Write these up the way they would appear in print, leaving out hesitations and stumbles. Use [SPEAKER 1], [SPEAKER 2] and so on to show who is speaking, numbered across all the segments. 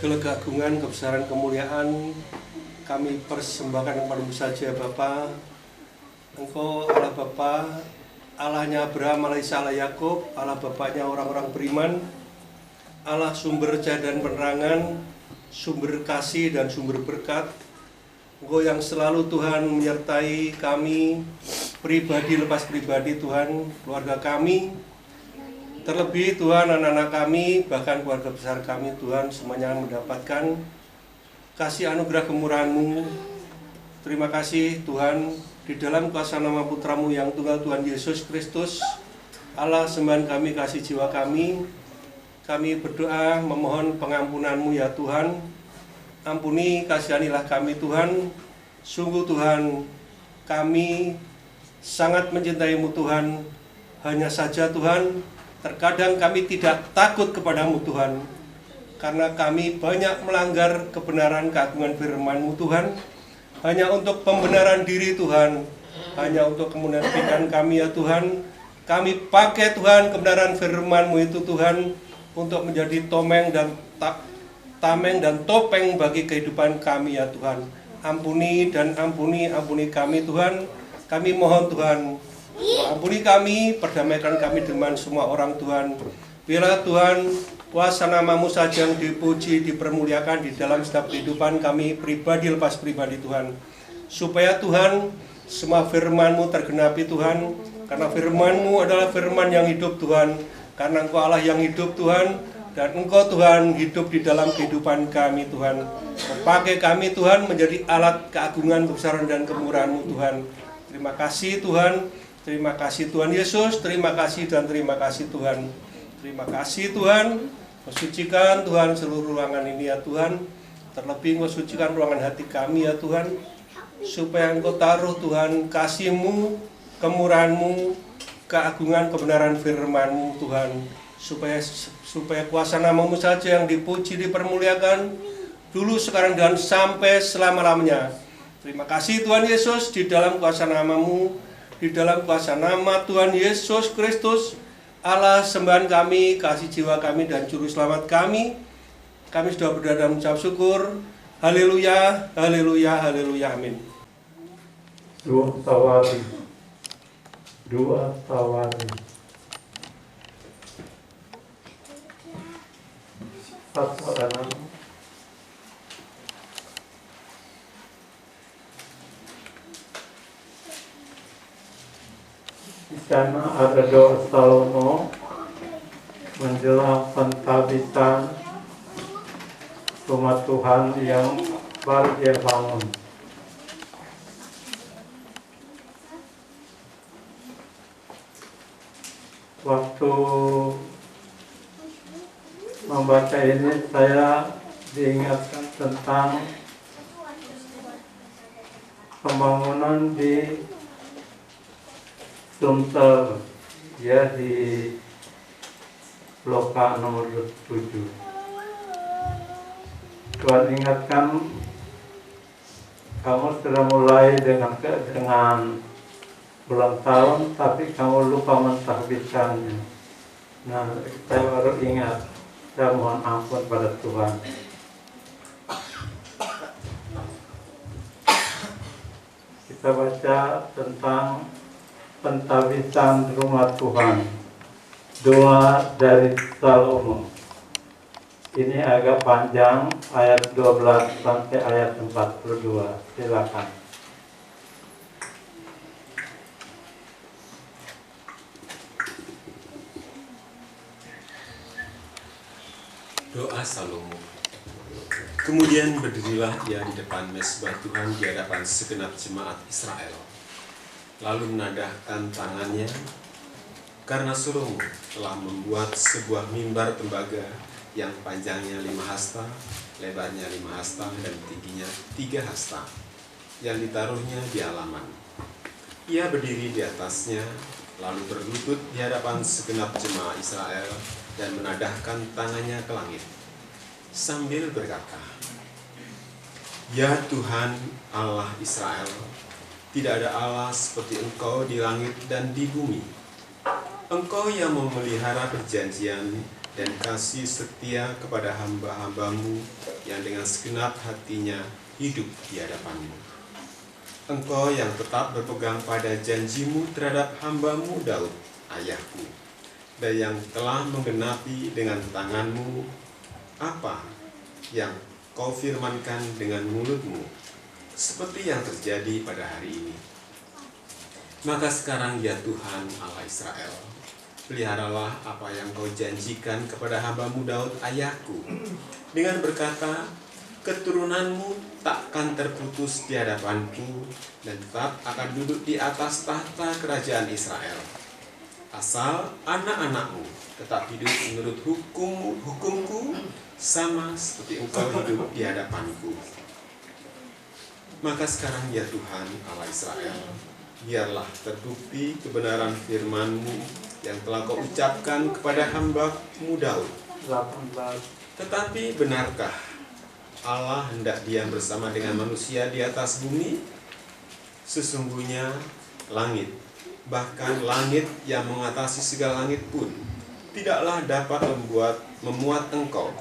[SPEAKER 1] Segala keagungan, kebesaran, kemuliaan kami persembahkan kepada-Mu saja Bapa. Engkau Allah Bapa, Allahnya Abraham, Allah Isa, Allah Yakub, Allah Bapaknya orang-orang beriman, Allah sumber cahaya dan penerangan, sumber kasih dan sumber berkat. Engkau yang selalu Tuhan menyertai kami, pribadi lepas pribadi Tuhan, keluarga kami, terlebih Tuhan anak-anak kami, bahkan keluarga besar kami Tuhan, semuanya mendapatkan kasih anugerah kemurahan-Mu. Terima kasih Tuhan, di dalam kuasa nama Putra-Mu yang tunggal Tuhan Yesus Kristus, Allah sembahan kami, kasih jiwa kami berdoa memohon pengampunan-Mu ya Tuhan. Ampuni, kasihanilah kami Tuhan. Sungguh Tuhan, kami sangat mencintai-Mu Tuhan. Hanya saja Tuhan, terkadang kami tidak takut kepadamu Tuhan, karena kami banyak melanggar kebenaran keagungan firman-Mu Tuhan, hanya untuk pembenaran diri Tuhan, hanya untuk kemunafikan kami ya Tuhan. Kami pakai Tuhan kebenaran firman-Mu itu Tuhan, untuk menjadi tameng dan topeng bagi kehidupan kami ya Tuhan. Ampuni kami Tuhan. Kami mohon Tuhan, ampuni kami, perdamaikan kami dengan semua orang Tuhan. Biarlah Tuhan, kuasa nama-Mu saja yang dipuji, dipermuliakan di dalam setiap kehidupan kami, pribadi lepas pribadi Tuhan. Supaya Tuhan, semua firman-Mu tergenapi Tuhan, karena firman-Mu adalah firman yang hidup Tuhan. Karena Engkau Allah yang hidup Tuhan, dan Engkau Tuhan hidup di dalam kehidupan kami Tuhan. Pakai kami Tuhan menjadi alat keagungan, kebesaran dan kemurahan-Mu Tuhan. Terima kasih Tuhan. Terima kasih Tuhan Yesus, terima kasih dan terima kasih Tuhan. Terima kasih Tuhan. Kau sucikan Tuhan seluruh ruangan ini ya Tuhan. Terlebih Kau sucikan ruangan hati kami ya Tuhan. Supaya Engkau taruh Tuhan kasih-Mu, kemurahan-Mu, keagungan kebenaran firman-Mu Tuhan. Supaya kuasa nama-Mu saja yang dipuji, dipermuliakan dulu, sekarang dan sampai selama-lamanya. Terima kasih Tuhan Yesus, di dalam kuasa nama-Mu, di dalam kuasa nama Tuhan Yesus Kristus, Allah sembahan kami, kasih jiwa kami dan juru selamat kami. Kami sudah berdoa dan mengucap syukur. Haleluya, haleluya, haleluya, amin.
[SPEAKER 2] Dua Tawari. Satu orang. Di sana ada doa Salomo menjelang pentabisan rumah Tuhan yang baru dia bangun. Waktu membaca ini saya diingatkan tentang pembangunan di Sumter, ya, di Blok A nomor 7. Tuhan ingatkan, kamu sudah mulai dengan ulang tahun, tapi kamu lupa mentahbiskannya. Nah, saya baru ingat, saya mohon ampun pada Tuhan. Kita baca tentang pentahbisan rumah Tuhan, doa dari Salomo. Ini agak panjang, ayat 12 sampai ayat 42. Silakan.
[SPEAKER 3] Doa Salomo. Kemudian berdirilah ia di depan mezbah Tuhan di hadapan segenap jemaat Israel, lalu menadahkan tangannya, karena Salomo telah membuat sebuah mimbar tembaga yang panjangnya 5 hasta, lebarnya 5 hasta, dan tingginya 3 hasta, yang ditaruhnya di halaman. Ia berdiri di atasnya, lalu berlutut di hadapan segenap jemaat Israel, dan menadahkan tangannya ke langit, sambil berkata, Ya Tuhan Allah Israel, tidak ada Allah seperti Engkau di langit dan di bumi. Engkau yang memelihara perjanjian dan kasih setia kepada hamba-hambamu yang dengan segenap hatinya hidup di hadapan-Mu. Engkau yang tetap berpegang pada janji-Mu terhadap hamba-Mu Daud, ayahku, dan yang telah menggenapi dengan tangan-Mu apa yang Kau firmankan dengan mulut-Mu, seperti yang terjadi pada hari ini. Maka sekarang ya Tuhan Allah Israel, peliharalah apa yang Kau janjikan kepada hamba-Mu Daud ayahku, dengan berkata, keturunanmu takkan terputus di hadapanku dan tetap akan duduk di atas tahta kerajaan Israel. Asal anak-anakmu tetap hidup menurut hukumku sama seperti engkau hidup di hadapanku. Maka sekarang ya Tuhan Allah Israel, biarlah terbukti kebenaran firman-Mu yang telah Kau ucapkan kepada hamba-Mu Daud.
[SPEAKER 2] 18.
[SPEAKER 3] Tetapi benarkah Allah hendak diam bersama dengan manusia di atas bumi? Sesungguhnya langit, bahkan langit yang mengatasi segala langit pun, tidaklah dapat memuat engkau,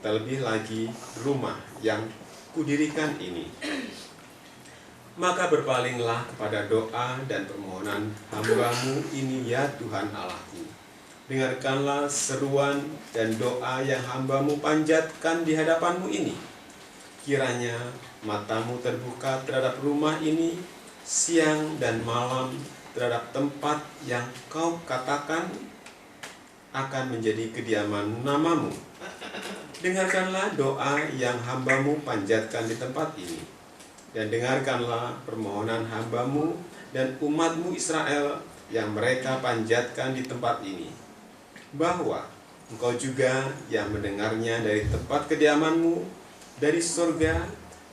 [SPEAKER 3] terlebih lagi rumah yang kudirikan ini. Maka berpalinglah kepada doa dan permohonan hamba-Mu ini ya Tuhan Allahku. Dengarkanlah seruan dan doa yang hamba-Mu panjatkan di hadapan-Mu ini. Kiranya mata-Mu terbuka terhadap rumah ini siang dan malam, terhadap tempat yang Kau katakan akan menjadi kediaman nama-Mu. Dengarkanlah doa yang hamba-Mu panjatkan di tempat ini, dan dengarkanlah permohonan hamba-Mu dan umat-Mu Israel yang mereka panjatkan di tempat ini, bahwa Engkau juga yang mendengarnya dari tempat kediaman-Mu, dari surga,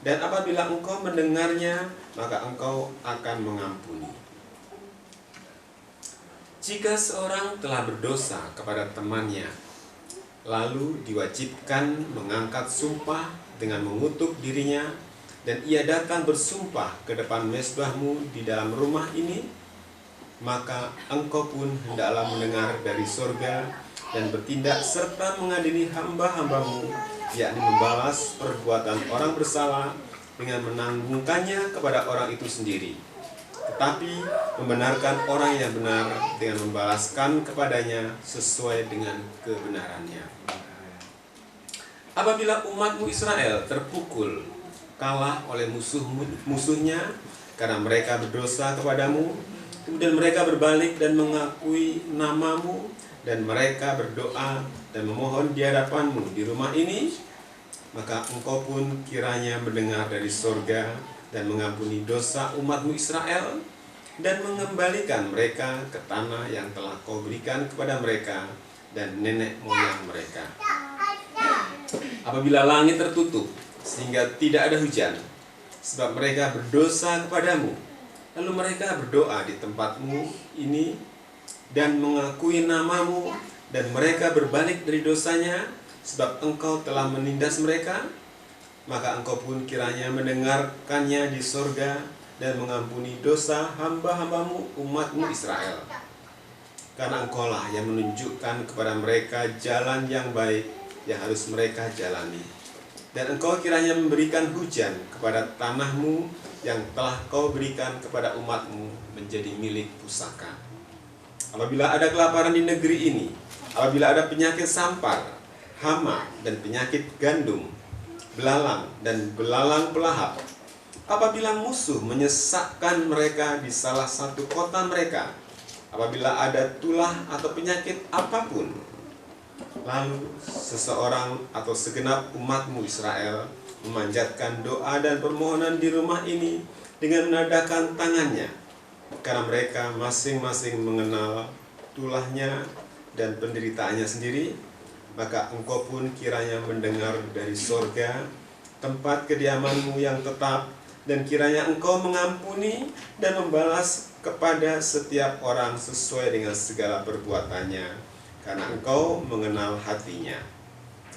[SPEAKER 3] dan apabila Engkau mendengarnya, maka Engkau akan mengampuni. Jika seorang telah berdosa kepada temannya, lalu diwajibkan mengangkat sumpah dengan mengutuk dirinya, dan ia datang bersumpah ke depan mezbah-Mu di dalam rumah ini, maka Engkau pun hendaklah mendengar dari surga dan bertindak serta mengadili hamba-hamba-Mu, yakni membalas perbuatan orang bersalah dengan menanggungkannya kepada orang itu sendiri, tetapi membenarkan orang yang benar dengan membalaskan kepadanya sesuai dengan kebenarannya. Apabila umat-Mu Israel terpukul kalah oleh musuhnya karena mereka berdosa kepadamu, kemudian mereka berbalik dan mengakui nama-Mu, dan mereka berdoa dan memohon di hadapan-Mu di rumah ini, maka Engkau pun kiranya mendengar dari sorga dan mengampuni dosa umat-Mu Israel, dan mengembalikan mereka ke tanah yang telah Kau berikan kepada mereka dan nenek moyang mereka. Apabila langit tertutup sehingga tidak ada hujan, sebab mereka berdosa kepadamu, lalu mereka berdoa di tempat-Mu ini dan mengakui nama-Mu, dan mereka berbalik dari dosanya, sebab Engkau telah menindas mereka, maka Engkau pun kiranya mendengarkannya di sorga dan mengampuni dosa hamba-hamba-Mu, umat-Mu Israel. Karena Engkaulah yang menunjukkan kepada mereka jalan yang baik yang harus mereka jalani. Dan Engkau kiranya memberikan hujan kepada tanah-Mu yang telah Kau berikan kepada umat-Mu menjadi milik pusaka. Apabila ada kelaparan di negeri ini, apabila ada penyakit sampar, hama, dan penyakit gandum, belalang, dan belalang pelahap, apabila musuh menyesakkan mereka di salah satu kota mereka, apabila ada tulah atau penyakit apapun, lalu seseorang atau segenap umat-Mu Israel memanjatkan doa dan permohonan di rumah ini dengan menadahkan tangannya, karena mereka masing-masing mengenal tulahnya dan penderitaannya sendiri, maka Engkau pun kiranya mendengar dari sorga, tempat kediaman-Mu yang tetap, dan kiranya Engkau mengampuni dan membalas kepada setiap orang sesuai dengan segala perbuatannya, karena Engkau mengenal hatinya.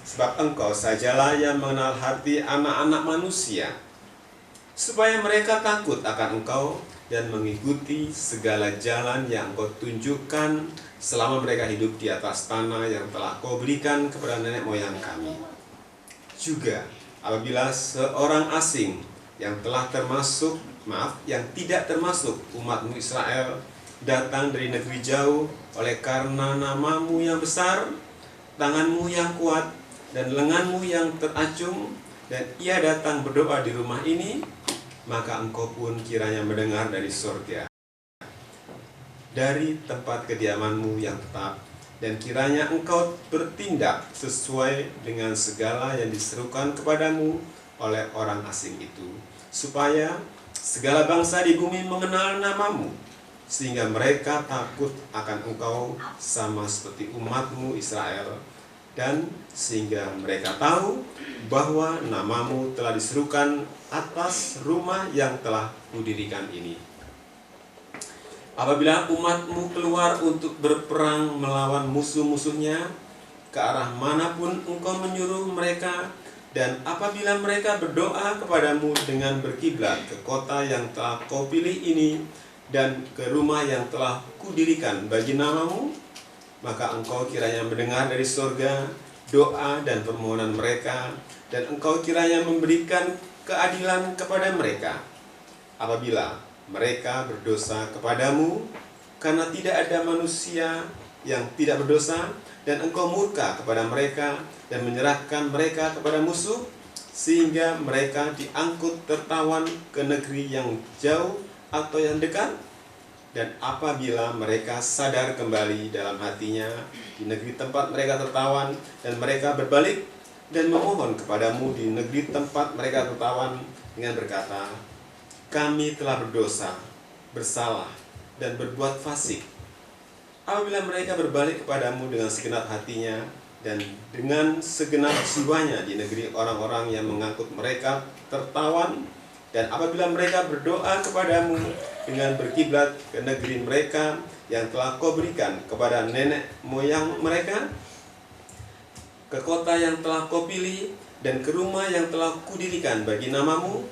[SPEAKER 3] Sebab Engkau sajalah yang mengenal hati anak-anak manusia, supaya mereka takut akan Engkau dan mengikuti segala jalan yang Engkau tunjukkan selama mereka hidup di atas tanah yang telah Kau berikan kepada nenek moyang kami. Juga apabila seorang asing yang tidak termasuk umatmu Israel datang dari negeri jauh oleh karena namamu yang besar, tanganmu yang kuat, dan lenganmu yang teracung, dan ia datang berdoa di rumah ini, maka engkau pun kiranya mendengar dari surga, dari tempat kediamanmu yang tetap, dan kiranya engkau bertindak sesuai dengan segala yang diserukan kepadamu oleh orang asing itu, supaya segala bangsa di bumi mengenal namamu, sehingga mereka takut akan engkau sama seperti umatmu Israel, dan sehingga mereka tahu bahwa namamu telah diserukan atas rumah yang telah kudirikan ini. Apabila umatmu keluar untuk berperang melawan musuh-musuhnya, ke arah manapun engkau menyuruh mereka, dan apabila mereka berdoa kepadamu dengan berkiblat ke kota yang telah kau pilih ini, dan ke rumah yang telah kudirikan bagi namamu, maka engkau kiranya mendengar dari surga doa dan permohonan mereka, dan engkau kiranya memberikan keadilan kepada mereka. Apabila mereka berdosa kepadamu, karena tidak ada manusia yang tidak berdosa, dan engkau murka kepada mereka dan menyerahkan mereka kepada musuh, sehingga mereka diangkut tertawan ke negeri yang jauh atau yang dekat. Dan apabila mereka sadar kembali dalam hatinya di negeri tempat mereka tertawan, dan mereka berbalik dan memohon kepadamu di negeri tempat mereka tertawan dengan berkata, kami telah berdosa, bersalah, dan berbuat fasik. Apabila mereka berbalik kepadamu dengan segenap hatinya dan dengan segenap jiwanya di negeri orang-orang yang mengangkut mereka tertawan, dan apabila mereka berdoa kepadamu dengan berkiblat ke negeri mereka yang telah kau berikan kepada nenek moyang mereka, ke kota yang telah kau pilih, dan ke rumah yang telah kudirikan bagi namamu,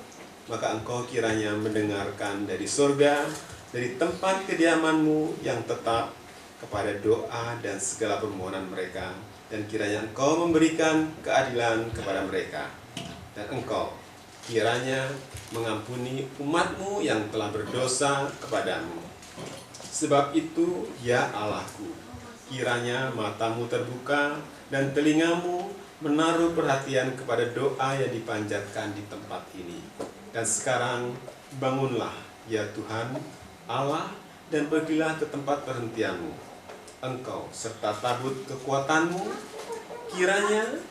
[SPEAKER 3] maka engkau kiranya mendengarkan dari surga, dari tempat kediamanmu yang tetap, kepada doa dan segala permohonan mereka, dan kiranya engkau memberikan keadilan kepada mereka, dan engkau kiranya mengampuni umatmu yang telah berdosa kepadamu. Sebab itu, ya Allahku, kiranya matamu terbuka dan telingamu menaruh perhatian kepada doa yang dipanjatkan di tempat ini. Dan sekarang bangunlah, ya Tuhan Allah, dan pergilah ke tempat perhentianmu. Engkau serta tabut kekuatanmu, kiranya,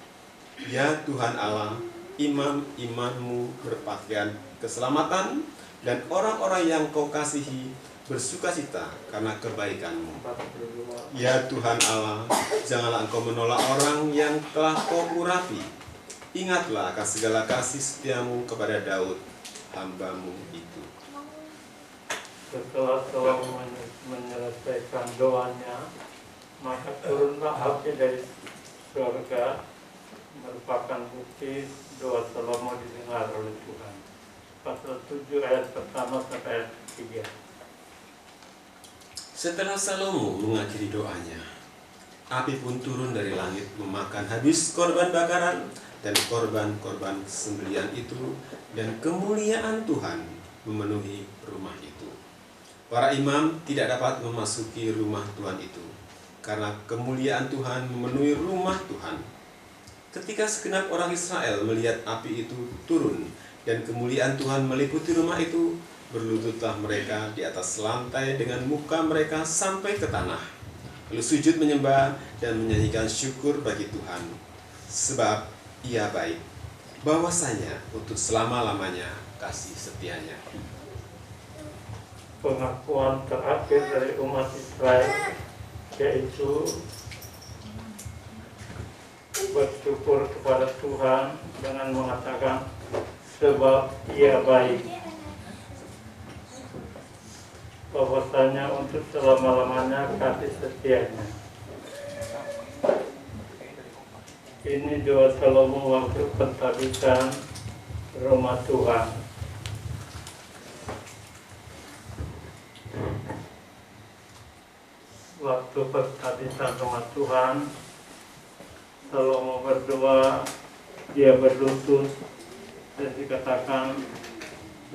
[SPEAKER 3] ya Tuhan Allah, imam-imammu berpakaian keselamatan, dan orang-orang yang kau kasihi bersukacita karena kebaikanmu. Ya Tuhan Allah, janganlah engkau menolak orang yang telah kau urapi. Ingatlah akan segala kasih setiamu kepada Daud, hambamu itu.
[SPEAKER 2] Setelah menyelesaikan doanya, maka turunlah api dari surga, merupakan bukti doa Salomo didengar oleh Tuhan. Pasal 7 ayat pertama sampai ayat 3.
[SPEAKER 3] Setelah Salomo mengakhiri doanya, api pun turun dari langit memakan habis korban bakaran dan korban-korban sembelihan itu, dan kemuliaan Tuhan memenuhi rumah itu. Para imam tidak dapat memasuki rumah Tuhan itu, karena kemuliaan Tuhan memenuhi rumah Tuhan. Ketika segenap orang Israel melihat api itu turun dan kemuliaan Tuhan meliputi rumah itu, berlututlah mereka di atas lantai dengan muka mereka sampai ke tanah, lalu sujud menyembah dan menyanyikan syukur bagi Tuhan, sebab Ia baik, bahwasanya untuk selama-lamanya kasih setianya.
[SPEAKER 2] Pengakuan terakhir dari umat Israel yaitu bersyukur kepada Tuhan dengan mengatakan sebab Ia baik, bahwasanya untuk selama-lamanya kasih setianya. Ini doa Salomo waktu pentahbisan rumah Tuhan. Waktu pentahbisan rumah Tuhan, Salomo berdoa dia berlutut dan dikatakan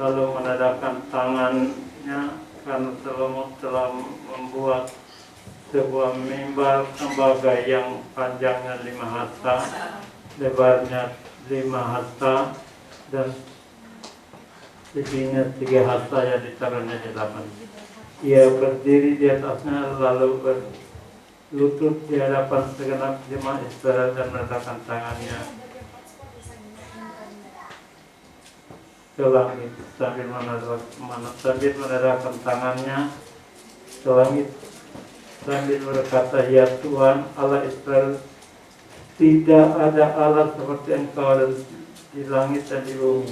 [SPEAKER 2] lalu menadahkan tangannya karena Salomo telah membuat sebuah mimbar tembaga yang panjangnya 5 hasta, lebarnya 5 hasta dan tingginya 3 hasta yang ditaruhnya di hadapan. Ia berdiri di atasnya lalu berlutut di hadapan segenap jemaat Israel dan menadahkan tangannya ke langit sambil menadahkan tangannya ke langit sambil berkata, ya Tuhan Allah Israel, tidak ada Allah seperti Engkau di langit dan di bumi.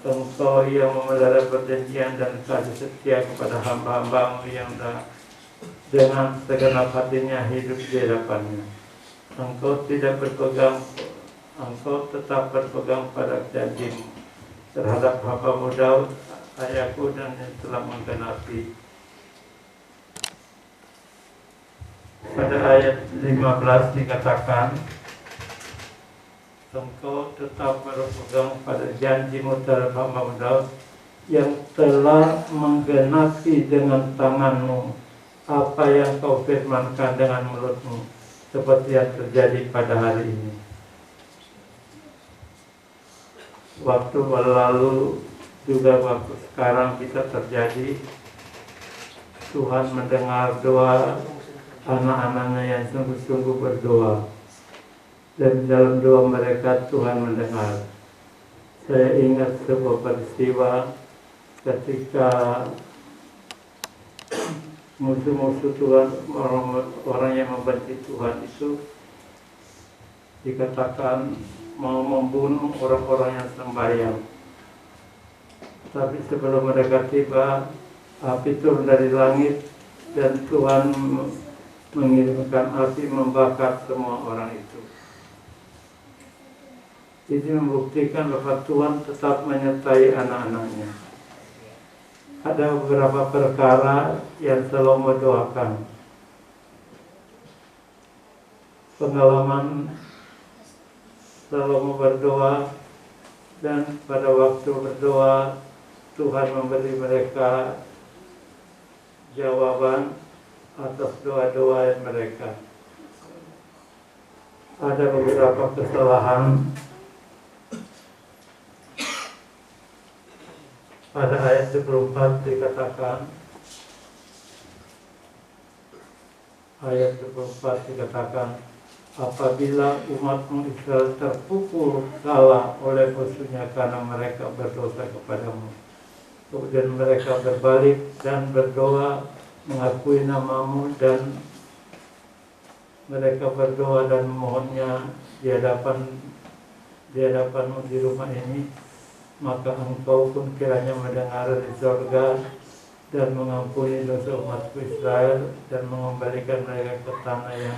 [SPEAKER 2] Engkau yang memelihara perjanjian dan kasih setia kepada hamba-hambamu yang dengan segenap hatinya hidup di hadapannya. Engkau tetap berpegang pada janjimu terhadap hamba-Mu Daud, ayahku, dan yang telah menggenapi. Pada ayat 15 dikatakan, Engkau tetap berpegang pada janji-Mu terhadap hamba-Mu Daud yang telah menggenapi dengan tangan-Mu apa yang Kau firmankan dengan mulut-Mu, seperti yang terjadi pada hari ini. Waktu berlalu juga waktu sekarang kita terjadi. Tuhan mendengar doa anak-anaknya yang sungguh-sungguh berdoa, dan dalam doa mereka Tuhan mendengar. Saya ingat sebuah peristiwa ketika musuh-musuh Tuhan, orang yang membenci Tuhan itu dikatakan mau membunuh orang-orang yang sembahyang. Tapi sebelum mereka tiba, api turun dari langit dan Tuhan mengirimkan api membakar semua orang itu. Ini membuktikan bahwa Tuhan tetap menyertai anak-anaknya. Ada beberapa perkara yang Salomo doakan. Pengalaman Salomo berdoa, dan pada waktu berdoa Tuhan memberi mereka jawaban atas doa-doa mereka. Ada beberapa kesalahan. Pada ayat 24 dikatakan, apabila umatmu Israel terpukul kalah oleh musuhnya karena mereka berdosa kepadamu, kemudian mereka berbalik dan berdoa mengakui namamu, dan mereka berdoa dan memohonnya di hadapanmu di rumah ini, maka engkau pun kiranya mendengar dari surga dan mengampuni dosa umatku Israel dan mengembalikan mereka ke tanah yang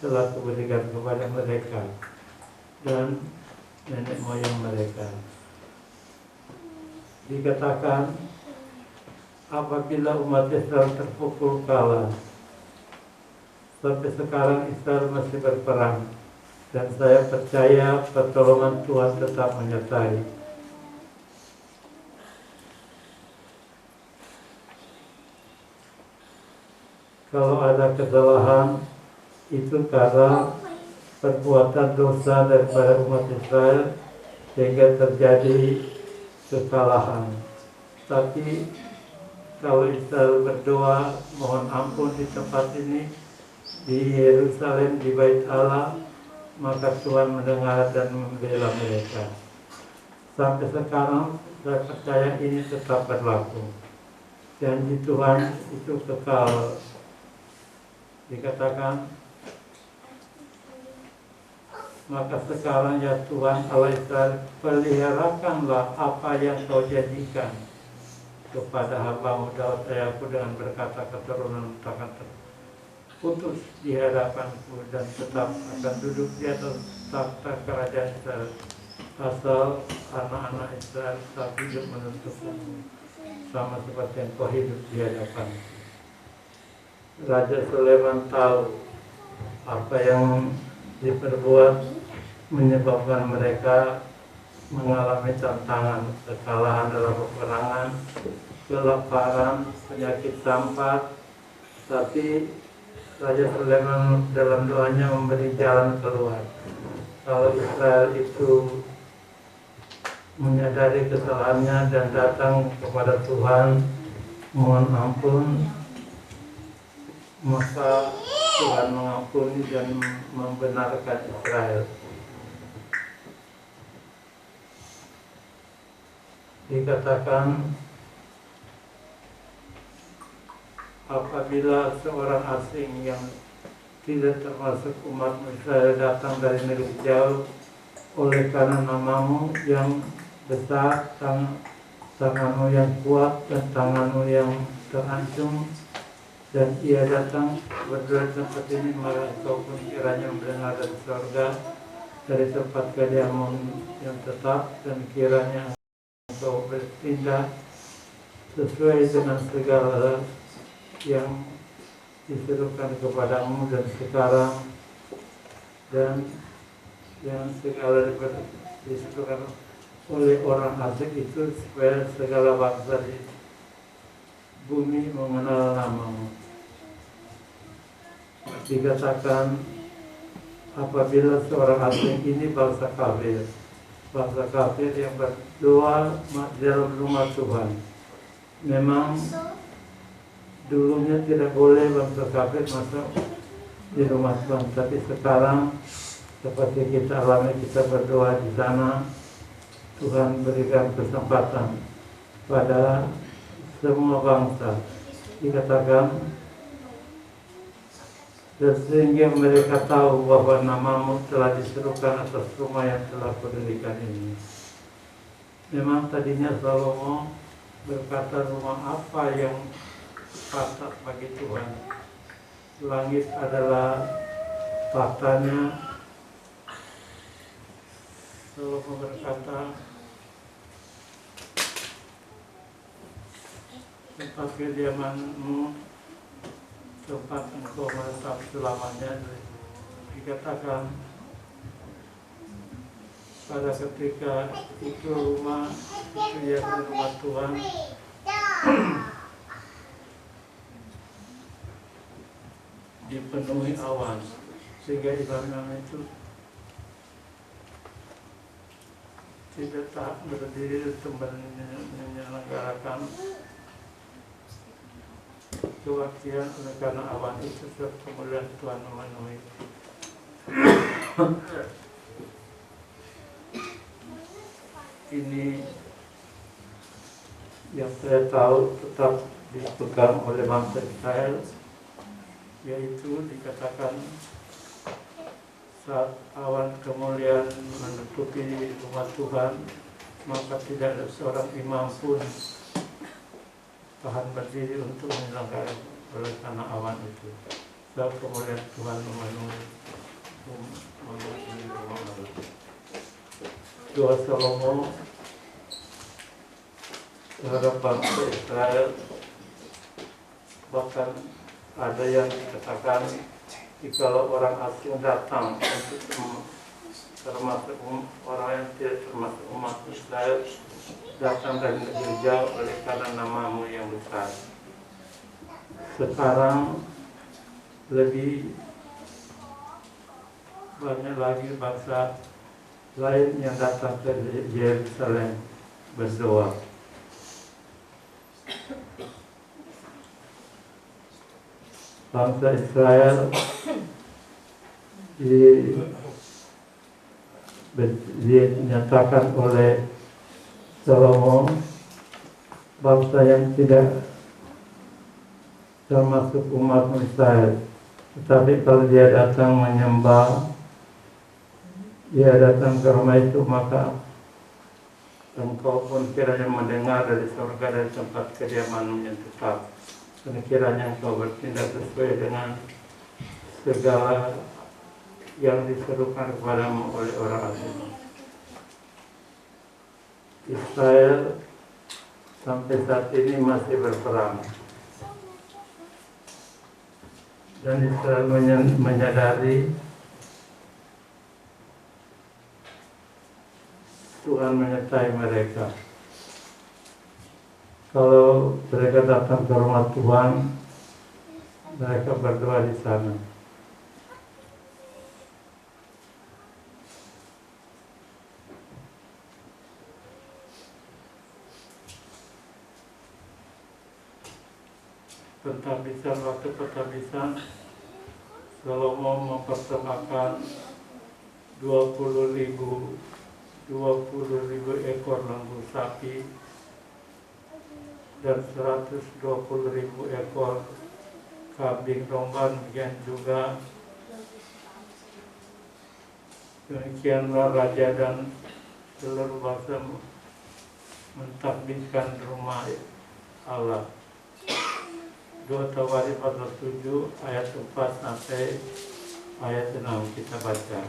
[SPEAKER 2] telah kuberikan kepada mereka dan nenek moyang mereka. Dikatakan apabila umat Israel terpukul kalah, sampai sekarang Israel masih berperang, dan saya percaya pertolongan Tuhan tetap menyertai. Kalau ada kesalahan, itu karena perbuatan dosa daripada umat Israel sehingga terjadi kesalahan. Tapi kalau Israel berdoa mohon ampun di tempat ini, di Yerusalem, di Bait Allah, maka Tuhan mendengar dan membela mereka. Sampai sekarang saya percaya ini tetap berlaku. Janji Tuhan itu kekal. Dikatakan, maka sekarang ya Tuhan Allah Israel, peliharakanlah apa yang Kau janjikan kepada hamba-Mu Daud ayahku dengan berkata keturunan takkan terputus di hadapanku dan tetap akan duduk di atas takhta kerajaan Israel, asal anak-anak Israel tetap hidup menentukanmu sama seperti yang Kau hidup di hadapanku. Raja Sulaiman tahu apa yang diperbuat menyebabkan mereka mengalami tantangan, kekalahan dalam peperangan, kelaparan, penyakit campak. Tapi Raja Sulaiman dalam doanya memberi jalan keluar. Kalau Israel itu menyadari kesalahannya dan datang kepada Tuhan mohon ampun, maka Tuhan mengampuni dan membenarkan Israel. Dikatakan apabila seorang asing yang tidak termasuk umat Israel datang dari negeri jauh, oleh karena namamu yang besar, tanganmu yang kuat dan tanganmu yang terancung, dan ia datang berdoa seperti ini, maka engkau pun kiranya mendengar dari surga, dari tempat kediaman yang tetap, dan kiranya engkau bertindak sesuai dengan segala yang diserukan kepadamu dan sekarang, dan yang segala diserukan oleh orang asing itu, supaya segala bangsa di bumi mengenal namamu. Dikatakan apabila seorang asing ini bangsa kafir yang berdoa dalam rumah Tuhan. Memang dulunya tidak boleh bangsa kafir masuk di rumah Tuhan, tapi sekarang seperti kita alami, kita berdoa di sana, Tuhan berikan kesempatan pada semua bangsa. Dikatakan dan sehingga mereka tahu bahwa namamu telah diserukan atas rumah yang telah kudirikan ini. Memang tadinya Salomo berkata, rumah apa yang patah bagi Tuhan? Langit adalah tahtanya. Salomo berkata, tempat kediamanmu, tempat engkau menetap selamanya. Dikatakan pada ketika itu rumah itu yang rumah Tuhan dipenuhi awan, sehingga imam itu tidak tak berdiri untuk menyelenggarakan kebaktian, oleh karena awan itu kemudian Tuhan memenuhi. Ini yang saya tahu tetap dipegang oleh bangsa Israel, yaitu dikatakan saat awan kemuliaan menutupi rumah Tuhan, maka tidak ada seorang imam pun tahan berdiri untuk menyelenggarakan, oleh karena awan itu. Saat kemuliaan Tuhan memenuhi rumah Allah. Doa Salomo terhadap bangsa Israel, bahkan ada yang dikatakan jikalau orang asing datang untuk termasuk orang yang tidak termasuk umat Israel, datang dari negeri jauh oleh karena namamu yang besar. Sekarang lebih banyak lagi bangsa lain yang datang ke Yerusalem berdoa. Bangsa Israel dinyatakan oleh Salomo bangsa yang tidak termasuk umat Israel, tetapi kalau dia datang menyembah, dia datang ke rumah itu, maka engkau pun kiranya mendengar dari surga, dari tempat kediaman yang tetap, dan kiranya engkau bertindak sesuai dengan segala yang diserukan kepadamu oleh orang asing. Israel sampai saat ini masih berperang, dan Israel menyadari Tuhan menyertai mereka. Kalau mereka datang ke rumah Tuhan, mereka berdoa di sana. Waktu pentabisan, Salomo mempersembahkan 20.000 ekor lembu sapi dan 120.000 ekor kambing domba, demikian juga demikianlah raja dan seluruh bangsa mentakbirkan rumah Allah. 2 Tawarik pasal 7 ayat 4 sampai ayat 6 kita baca.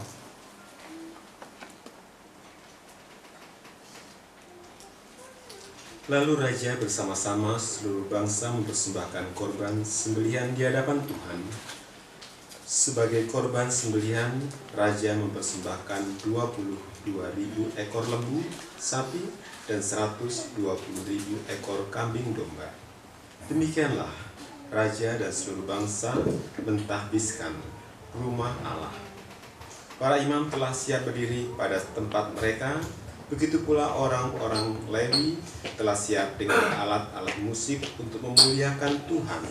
[SPEAKER 3] Lalu raja bersama-sama seluruh bangsa mempersembahkan korban sembelihan di hadapan Tuhan. Sebagai korban sembelihan, raja mempersembahkan 22.000 ekor lembu, sapi, dan 120.000 ekor kambing domba. Demikianlah raja dan seluruh bangsa mentahbiskan rumah Allah. Para imam telah siap berdiri pada tempat mereka. Begitu pula orang-orang Lewi telah siap dengan alat-alat musik untuk memuliakan Tuhan,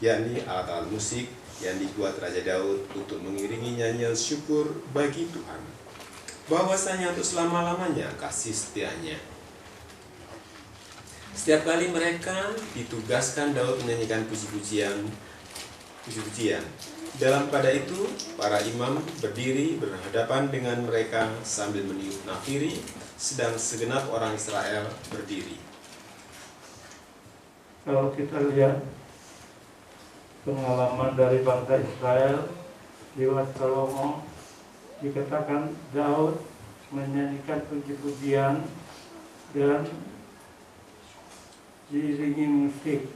[SPEAKER 3] yakni alat-alat musik yang dibuat Raja Daud untuk mengiringi nyanyian syukur bagi Tuhan, bahwasanya untuk selama-lamanya kasih setianya. Setiap kali mereka ditugaskan Daud menyanyikan puji-pujian. Dalam pada itu, para imam berdiri berhadapan dengan mereka sambil meniup nafiri, sedang segenap orang Israel berdiri.
[SPEAKER 2] Kalau kita lihat pengalaman dari bangsa Israel lewat Salomo, dikatakan Daud menyanyikan puji-pujian dan diiringi musik.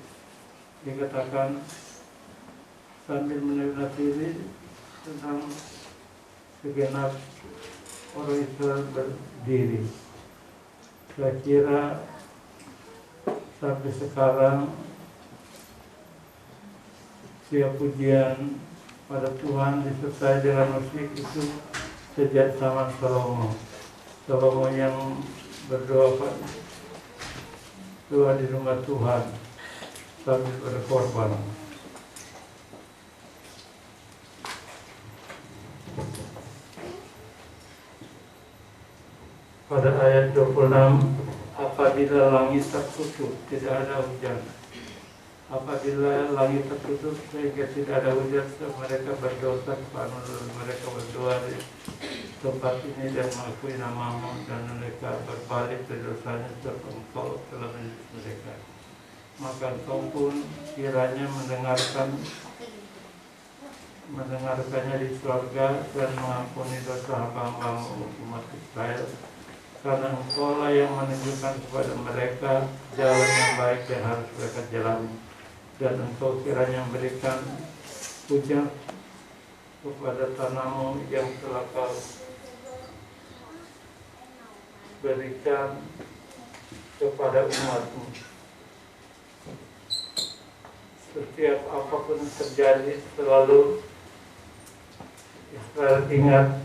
[SPEAKER 2] Dikatakan sambil meniup nafiri tentang segenap orang Israel berdiri. Saya kira sampai sekarang setiap pujian pada Tuhan disertai dengan musik itu sejak zaman Salomo. Salomo yang berdoa di rumah Tuhan sambil berkorban. Pada ayat 26, apabila langit tertutup, tidak ada hujan. Apabila langit tertutup sehingga tidak ada hujan, mereka berdosa kepada mereka berdoa di tempat ini dan mengakui namamu, dan mereka berbalik dari dosanya sebab engkau telah mendidik mereka. Maka engkau pun kiranya mendengarkannya di surga dan mengampuni dosa hamba-hambamu umat Israel, karena engkau lah yang menunjukkan kepada mereka jalan yang baik yang harus mereka jalani, dan engkau kiranya memberikan hujan kepada tanahmu yang telah kau berikan kepada umatmu. Setiap apapun yang terjadi, selalu Israel ingat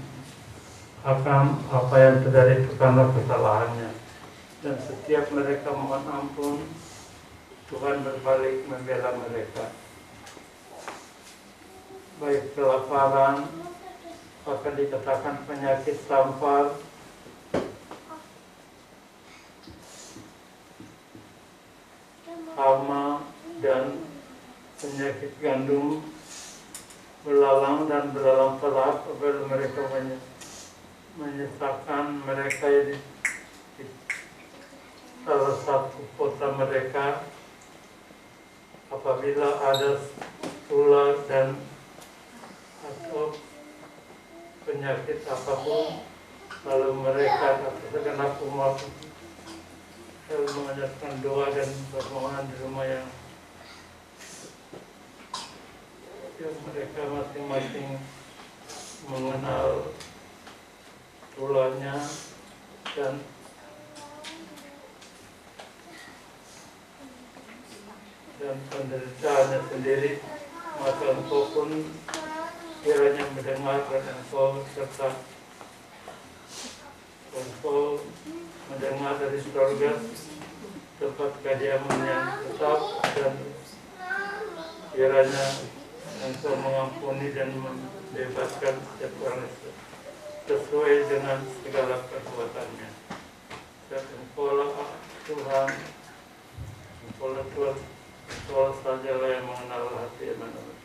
[SPEAKER 2] akan apa yang terjadi itu karena kesalahannya, dan setiap mereka mohon ampun, Tuhan berbalik membela mereka. Baik kelaparan, bahkan dikatakan penyakit sampar, hama, dan penyakit gandum belalang dan belalang pelak, apabila mereka menyesatkan mereka di salah satu kota mereka, apabila ada ular dan atau penyakit apapun, lalu mereka atau segenap umat selalu mengajarkan doa dan permohonan di rumah yang mereka masing-masing mengenal tulanya dan penderitaannya sendiri, maka engkau pun kiranya mendengar dan engkau serta engkau mendengar dari surga tempat kediaman yang tetap, dan kiranya engkau mengampuni dan membebaskan setiap orang sesuai dengan segala perbuatannya. Dan engkaulah Tuhan, engkaulah Tuhan, engkau sajalah yang mengenal hati manusia,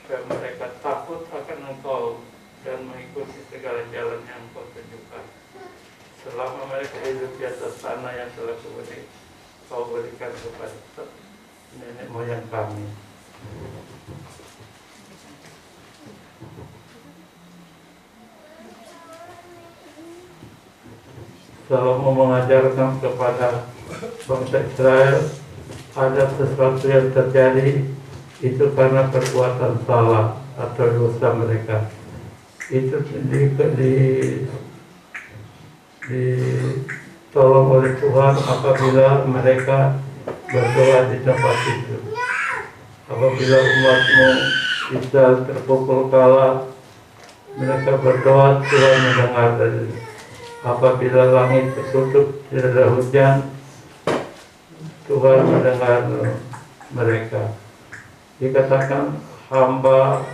[SPEAKER 2] supaya mereka takut akan engkau dan mengikuti segala jalan yang engkau tunjukkan, selama mereka hidup di atas tanah yang telah kau berikan kepada nenek moyang kami. Salomo mengajarkan kepada bangsa Israel, ada sesuatu yang terjadi itu karena perbuatan salah atau dosa mereka. Itu ditolong oleh Tuhan apabila mereka berdoa di tempat itu. Apabila umatmu Israel terpukul kalah, mereka berdoa, Tuhan mendengar. Apabila langit tertutup, tidak ada hujan, Tuhan mendengar mereka. Dikatakan hamba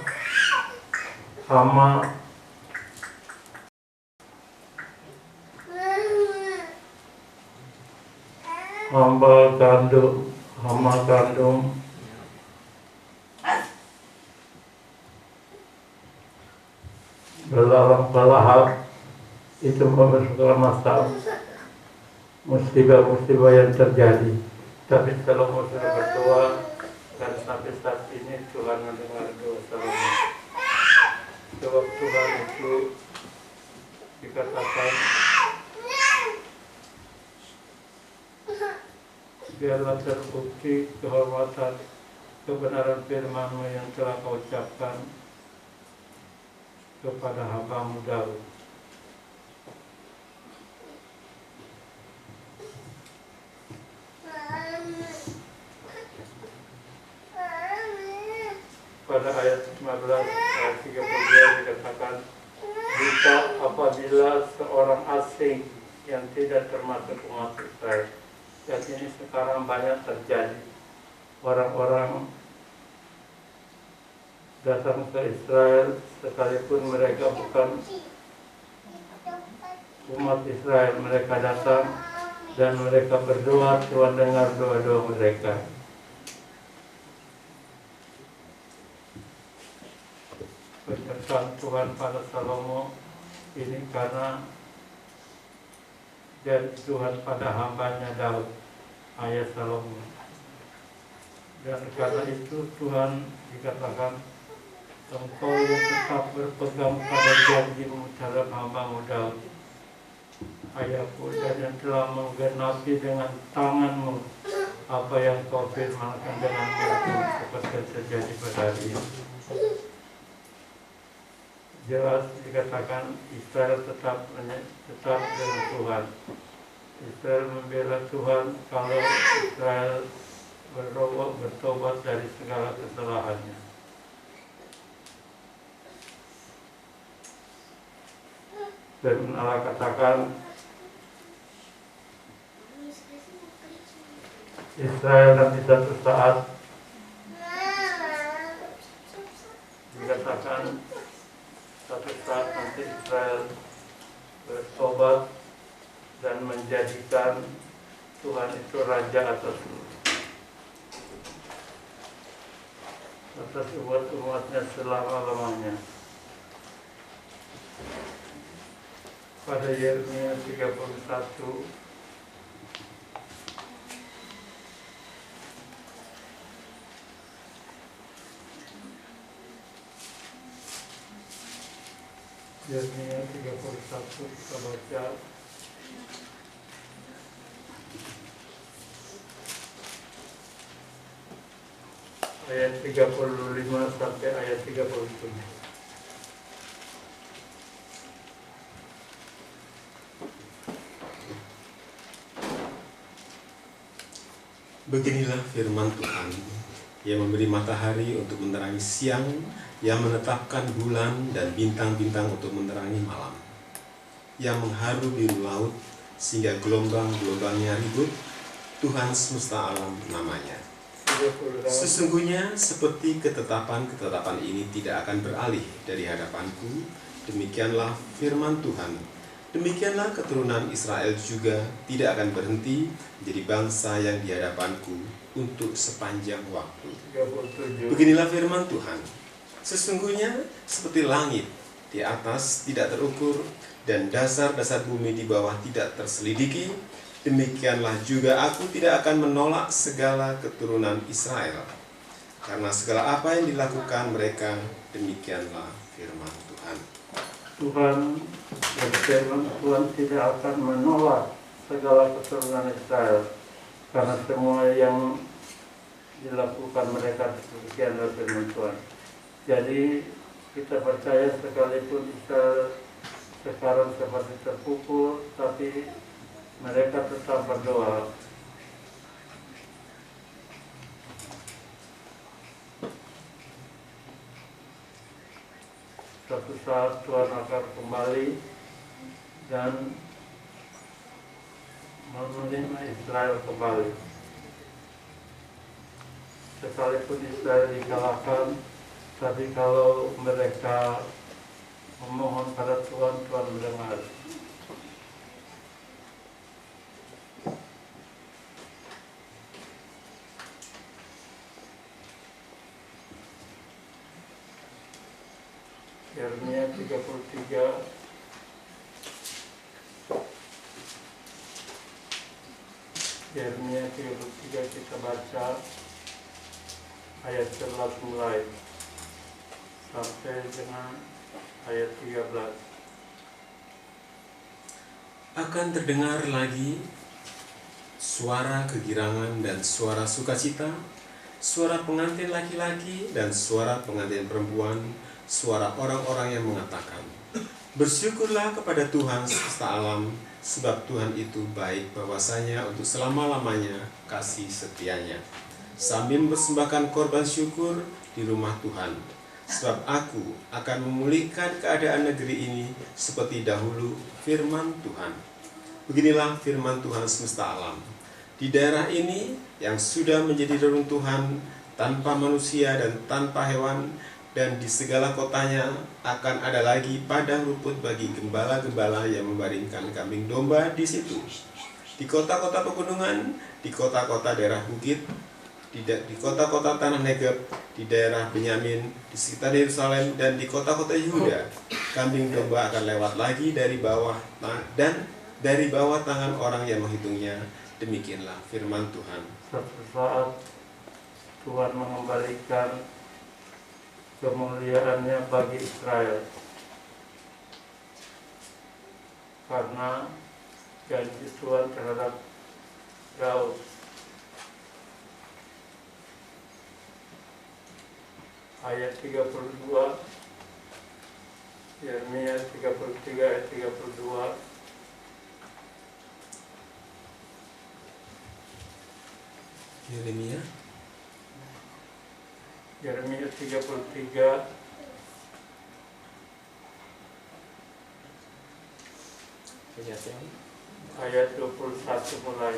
[SPEAKER 2] gandum belalang pelahap, itu merupakan masalah musibah-musibah yang terjadi. Tapi Salomo sudah berdoa, dan sampai saat ini Tuhan mendengar doa Salomo. Doa Tuhan itu dikatakan, biarlah terbukti kehormatan kebenaran firman-Mu yang telah Kau ucapkan kepada hamba-Mu Daud. Pada ayat 15, ayat 32 dikatakan, jika apabila seorang asing yang tidak termasuk umat Israel, dan ini sekarang banyak terjadi, orang-orang datang ke Israel sekalipun mereka bukan umat Israel, mereka datang dan mereka berdoa, Tuhan dengar doa-doa mereka. Penyertaan Tuhan pada Salomo ini karena janji Tuhan pada hambanya Daud, ayah Salomo. Dan karena itu Tuhan dikatakan, engkau yang tetap berpegang pada janji-Mu terhadap hamba-Mu Daud, ayahku, dan yang telah menggenapi dengan tangan-Mu apa yang Kau firmankan dengan mirip seperti terjadi pada hari ini. Jelas dikatakan Israel tetap dengan Tuhan. Israel membela Tuhan kalau Israel bertobat dari segala kesalahannya. Firman Allah katakan, Israel nanti satu saat dikatakan, satu saat nanti Israel bertobat dan menjadikan Tuhan itu raja atas umat-umatnya selama-lamanya. Pada Yeremia 31 Yeremia 31 kita baca ayat 35 sampai ayat 37.
[SPEAKER 3] Beginilah firman Tuhan, yang memberi matahari untuk menerangi siang, yang menetapkan bulan dan bintang-bintang untuk menerangi malam, yang mengharu biru laut sehingga gelombang-gelombangnya ribut. Tuhan semesta alam namanya. Sesungguhnya seperti ketetapan-ketetapan ini tidak akan beralih dari hadapanku, demikianlah firman Tuhan. Demikianlah keturunan Israel juga tidak akan berhenti menjadi bangsa yang di hadapanku untuk sepanjang waktu. Beginilah firman Tuhan. Sesungguhnya seperti langit di atas tidak terukur dan dasar-dasar bumi di bawah tidak terselidiki, demikianlah juga aku tidak akan menolak segala keturunan Israel. Karena segala apa yang dilakukan mereka, demikianlah firman Tuhan.
[SPEAKER 2] Tuhan berfirman, Tuhan tidak akan menolak segala keturunan Israel, karena semua yang dilakukan mereka demikianlah firman Tuhan. Jadi kita percaya sekalipun Israel sekarang seperti terpukul, tapi mereka tetap berdoa. Suatu saat Tuhan akan kembali dan menerima Israel kembali. Sekalipun Israel dikalahkan, tapi kalau mereka memohon pada Tuhan, Tuhan mendengar. Yeremia 33 kita baca ayat 11 mulai sampai dengan ayat 13.
[SPEAKER 3] Akan terdengar lagi suara kegirangan dan suara sukacita, suara pengantin laki-laki dan suara pengantin perempuan, suara orang-orang yang mengatakan, bersyukurlah kepada Tuhan semesta alam, sebab Tuhan itu baik bahwasanya untuk selama-lamanya kasih setianya. Sambil mempersembahkan korban syukur di rumah Tuhan, sebab aku akan memulihkan keadaan negeri ini seperti dahulu, firman Tuhan. Beginilah firman Tuhan semesta alam. Di daerah ini yang sudah menjadi reruntuhan tanpa manusia dan tanpa hewan, dan di segala kotanya akan ada lagi padang rumput bagi gembala-gembala yang membaringkan kambing domba di situ. Di kota-kota pegunungan, di kota-kota daerah bukit, di kota-kota tanah Negeb, di daerah Benyamin, di sekitar Yerusalem, dan di kota-kota Yehuda, kambing domba akan lewat lagi dari bawah dan dari bawah tangan orang yang menghitungnya. Demikianlah firman Tuhan.
[SPEAKER 2] Suatu saat Tuhan mengembalikan kemuliaannya bagi Israel, karena janji Tuhan terhadap Daud. Ayat 32, Yeremia 33 ayat 32.
[SPEAKER 3] Yeremia
[SPEAKER 2] Yeremia 33 ayat 21 mulai.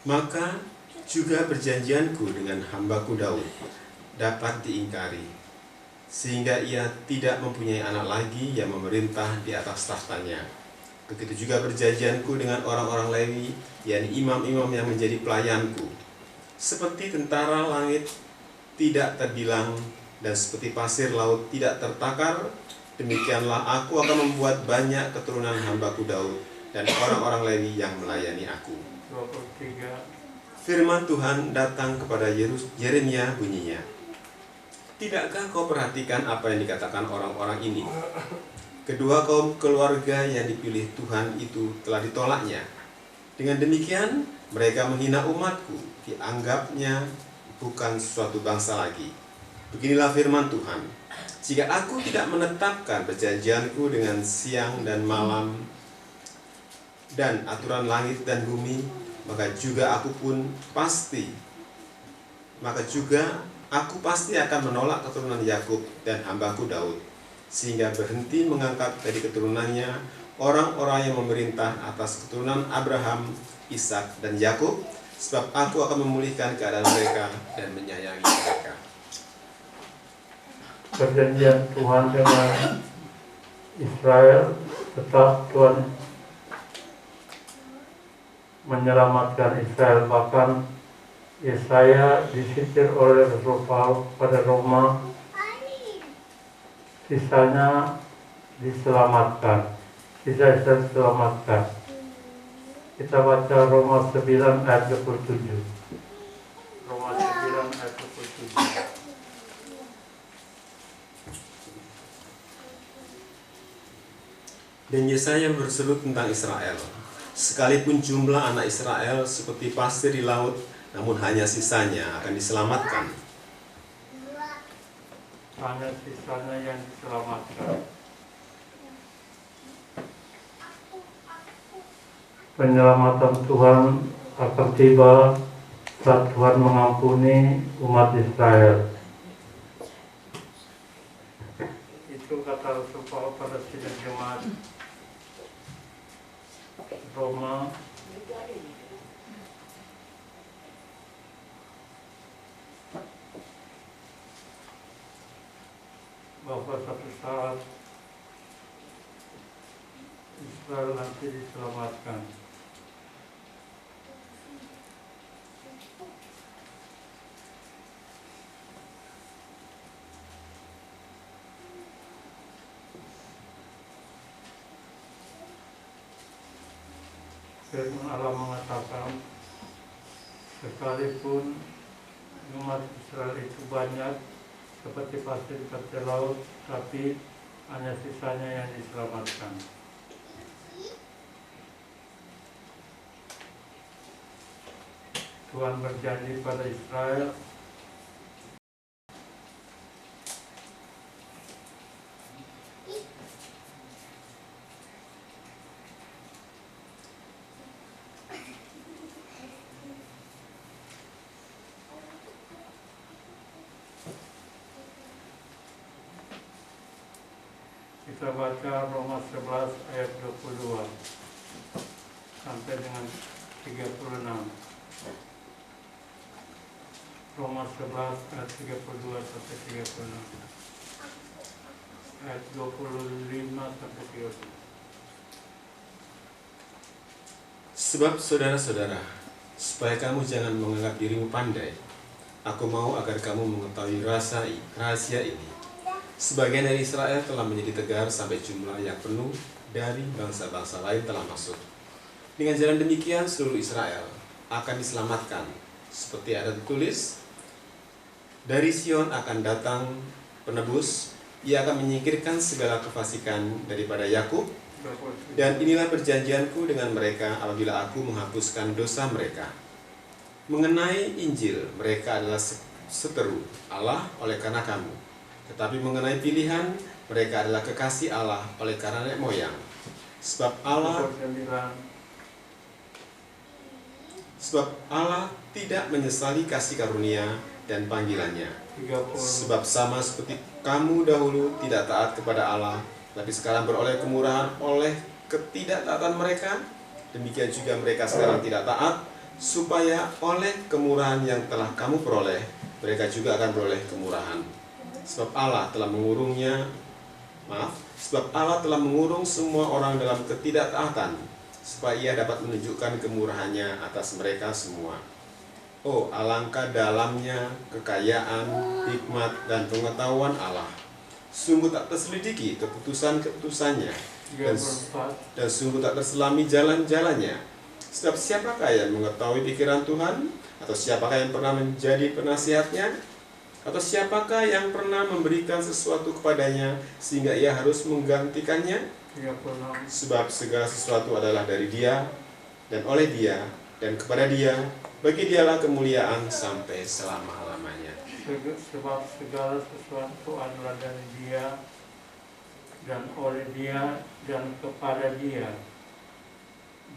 [SPEAKER 3] Maka juga perjanjianku dengan hambaku Daud dapat diingkari, sehingga ia tidak mempunyai anak lagi yang memerintah di atas tahtanya. Begitu juga perjanjianku dengan orang-orang Lewi, yakni imam-imam yang menjadi pelayanku. Seperti tentara langit tidak terbilang dan seperti pasir laut tidak tertakar, demikianlah aku akan membuat banyak keturunan hambaku Daud dan orang-orang Lewi yang melayani aku.
[SPEAKER 2] 23.
[SPEAKER 3] Firman Tuhan datang kepada Yeremia bunyinya, tidakkah kau perhatikan apa yang dikatakan orang-orang ini? Kedua kaum keluarga yang dipilih Tuhan itu telah ditolaknya. Dengan demikian mereka menghina umatku, dianggapnya bukan suatu bangsa lagi. Beginilah firman Tuhan, jika aku tidak menetapkan perjanjianku dengan siang dan malam dan aturan langit dan bumi, maka juga aku pasti akan menolak keturunan Yakub dan hambaku Daud, sehingga berhenti mengangkat dari keturunannya orang-orang yang memerintah atas keturunan Abraham, Ishak, dan Yakub, sebab aku akan memulihkan keadaan mereka dan menyayangi mereka.
[SPEAKER 2] Perjanjian Tuhan dengan Israel, tetap Tuhan menyelamatkan Israel. Bahkan Yesaya disisir oleh Rasul Paulus pada Roma, sisanya diselamatkan, sisa Israel diselamatkan. Kita baca Roma 9 ayat 27. Roma 9 ayat 27.
[SPEAKER 3] Dan Yesaya berseru tentang Israel, sekalipun jumlah anak Israel seperti pasir di laut, namun hanya sisanya akan diselamatkan.
[SPEAKER 2] Hanya sisanya yang diselamatkan. Penyelamatan Tuhan akan tiba saat Tuhan mengampuni umat Israel. Itu kata Rasul Paulus pada sidang jemaat Roma bahwa satu saat Israel nanti diselamatkan. Firman Allah mengatakan, sekalipun umat Israel itu banyak seperti pasir di laut, tapi hanya sisanya yang diselamatkan. Tuhan berjanji pada Israel kita baca Roma 11 ayat 22 sampai dengan 36. Roma 11 ayat 32 sampai 36. Ayat 25 sampai 30.
[SPEAKER 3] Sebab saudara-saudara, supaya kamu jangan menganggap dirimu pandai, aku mau agar kamu mengetahui rahasia ini. Sebagian dari Israel telah menjadi tegar sampai jumlah yang penuh dari bangsa-bangsa lain telah masuk. Dengan jalan demikian seluruh Israel akan diselamatkan. Seperti ada tertulis, dari Sion akan datang penebus, ia akan menyingkirkan segala kefasikan daripada Yakub. Dan inilah perjanjianku dengan mereka apabila aku menghapuskan dosa mereka. Mengenai Injil, mereka adalah seteru Allah oleh karena kamu. Tetapi mengenai pilihan, mereka adalah kekasih Allah oleh karena nenek moyang. Sebab Allah tidak menyesali kasih karunia dan panggilannya. Sebab sama seperti kamu dahulu tidak taat kepada Allah, tapi sekarang beroleh kemurahan oleh ketidaktaatan mereka, demikian juga mereka sekarang tidak taat, supaya oleh kemurahan yang telah kamu peroleh, mereka juga akan beroleh kemurahan. Sebab Allah telah mengurung semua orang dalam ketidaktaatan, supaya ia dapat menunjukkan kemurahannya atas mereka semua. Oh, alangkah dalamnya kekayaan, hikmat, dan pengetahuan Allah. Sungguh tak terselidiki keputusan-keputusannya, dan sungguh tak terselami jalan-jalannya. Sebab siapakah yang mengetahui pikiran Tuhan? Atau siapakah yang pernah menjadi penasihatnya? Atau siapakah yang pernah memberikan sesuatu kepadanya sehingga ia harus menggantikannya? Sebab segala sesuatu adalah dari Dia, dan oleh Dia, dan kepada Dia. Bagi Dialah kemuliaan sampai selama-lamanya.
[SPEAKER 2] Sebab segala sesuatu adalah dari Dia, dan oleh Dia, dan kepada Dia.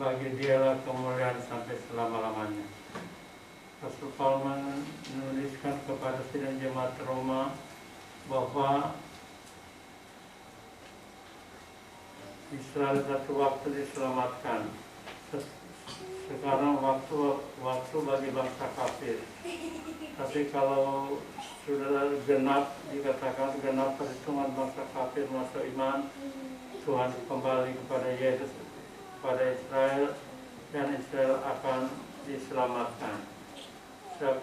[SPEAKER 2] bagi dialah kemuliaan sampai selama-lamanya. Rasul Paulus menuliskan kepada sidang jemaat Roma bahwa Israel satu waktu diselamatkan. Sekarang waktu bagi bangsa kafir. Tapi kalau sudah genap, dikatakan genap perhitungan bangsa kafir masuk iman, Tuhan kembali kepada Yesus, kepada Israel, dan Israel akan diselamatkan. Sebab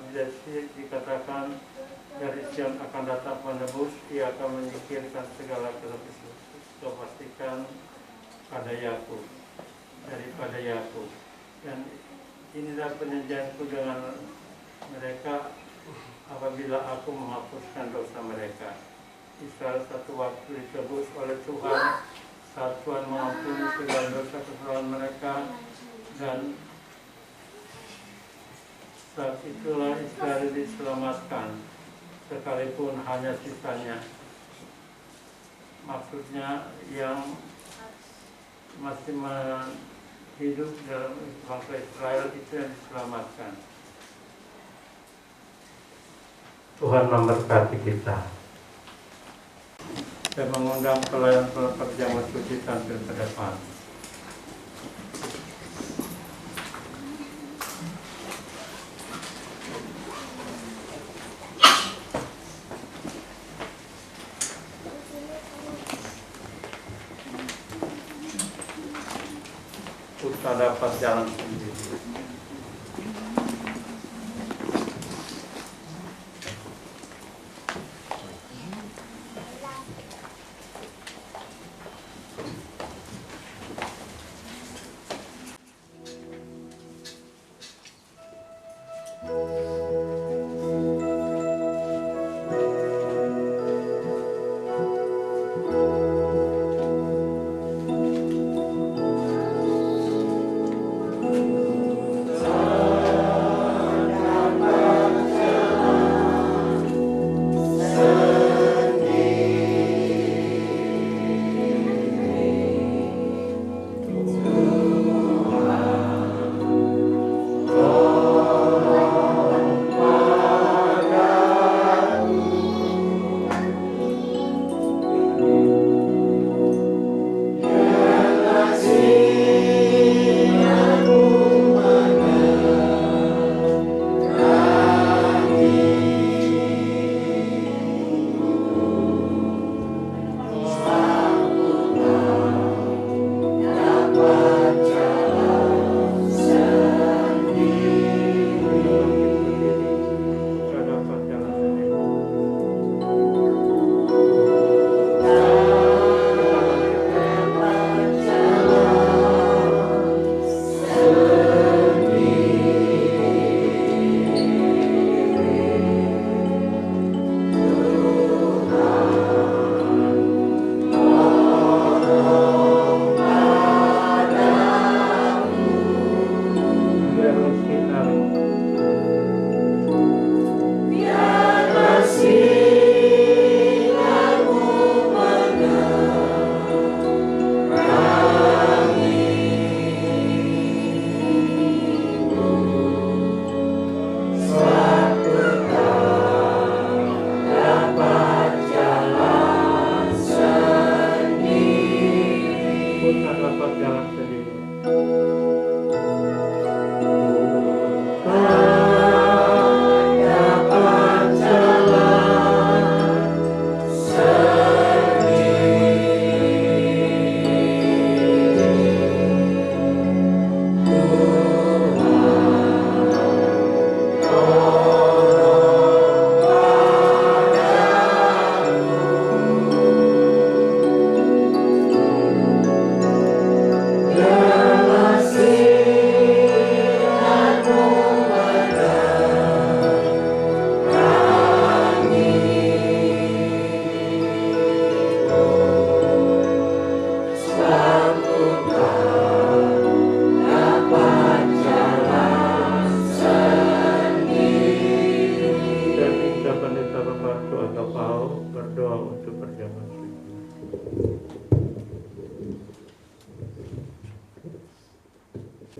[SPEAKER 2] dikatakan dari Sion akan datang penebus, ia akan menyingkirkan segala kepastikan pada Yakub, daripada Yakub. Dan inilah perjanjianku dengan mereka apabila aku menghapuskan dosa mereka. Israel satu waktu ditebus oleh Tuhan saat Tuhan mengampuni segala dosa kesalahan mereka, dan saat itulah Israel diselamatkan sekalipun hanya sisanya. Maksudnya yang masih hidup dalam bangsa Israel itu yang diselamatkan. Tuhan memberkati kita. Saya mengundang pelayan perjamuan suci tampil ke depan. Kita dapat jalan sendiri.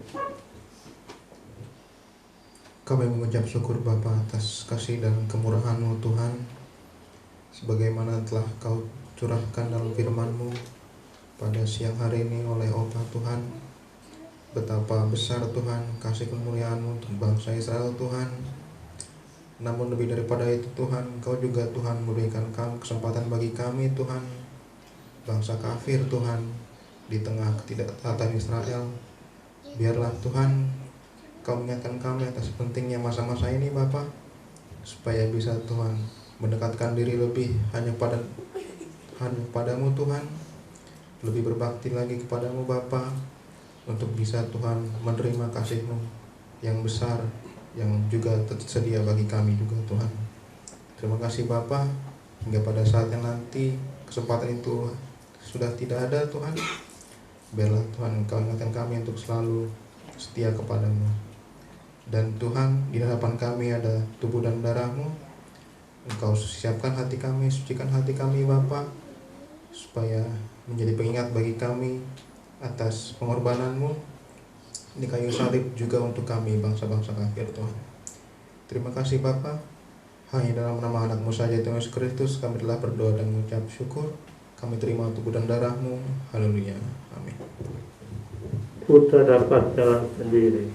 [SPEAKER 4] Kami mengucap syukur Bapa atas kasih dan kemurahan-Mu Tuhan, sebagaimana telah Kau curahkan dalam firman-Mu pada siang hari ini oleh Opa Tuhan. Betapa besar Tuhan kasih kemuliaan-Mu untuk bangsa Israel Tuhan. Namun lebih daripada itu Tuhan, Kau juga Tuhan memberikan kesempatan bagi kami Tuhan, bangsa kafir Tuhan, di tengah ketidaktaatan Israel. Biarlah Tuhan Kau mengingatkan kami atas pentingnya masa-masa ini Bapa, supaya bisa Tuhan mendekatkan diri lebih hanya padamu Tuhan, lebih berbakti lagi kepadamu Bapa, untuk bisa Tuhan menerima kasih-Mu yang besar, yang juga tersedia bagi kami juga Tuhan. Terima kasih Bapa, hingga pada saatnya nanti kesempatan itu sudah tidak ada Tuhan, biarlah Tuhan Kau ingatkan kami untuk selalu setia kepadamu. Dan Tuhan, di hadapan kami ada tubuh dan darah-Mu. Engkau siapkan hati kami, sucikan hati kami Bapa, supaya menjadi pengingat bagi kami atas pengorbanan-Mu di kayu salib, juga untuk kami bangsa-bangsa kafir Tuhan. Terima kasih Bapa. Hanya dalam nama anak-Mu saja Tuhan Yesus Kristus kami telah berdoa dan mengucap syukur. Kami terima tubuh dan darah-Mu. Haleluya. Amin.
[SPEAKER 2] Putra dapat jalan sendiri.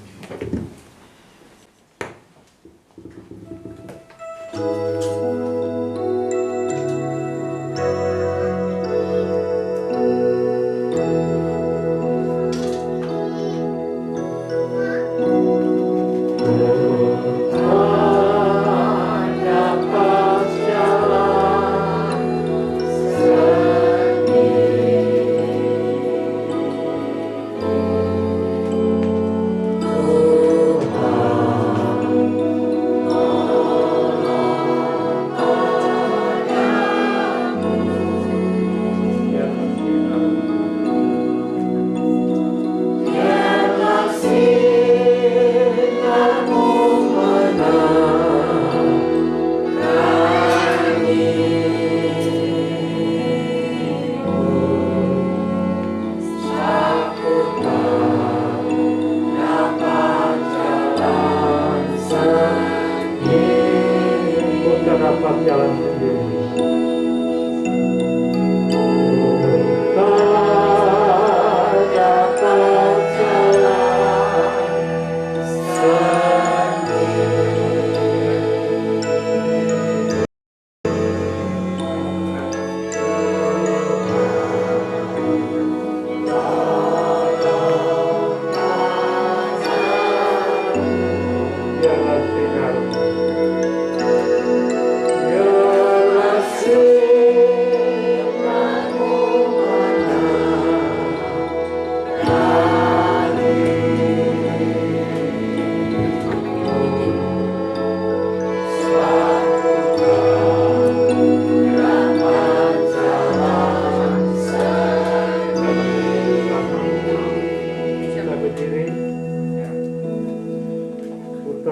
[SPEAKER 2] Dapat jalan sendiri.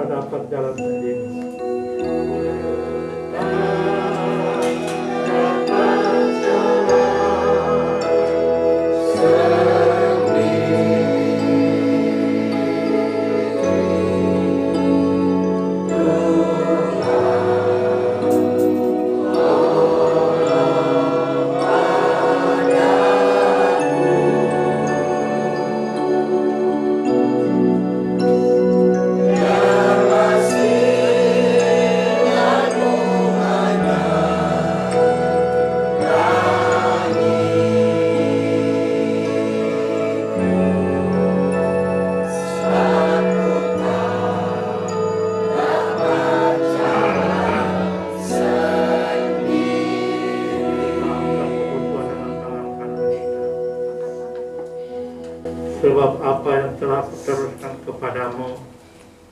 [SPEAKER 2] Dapat jalan sendiri. Sebab apa yang telah aku teruskan kepadamu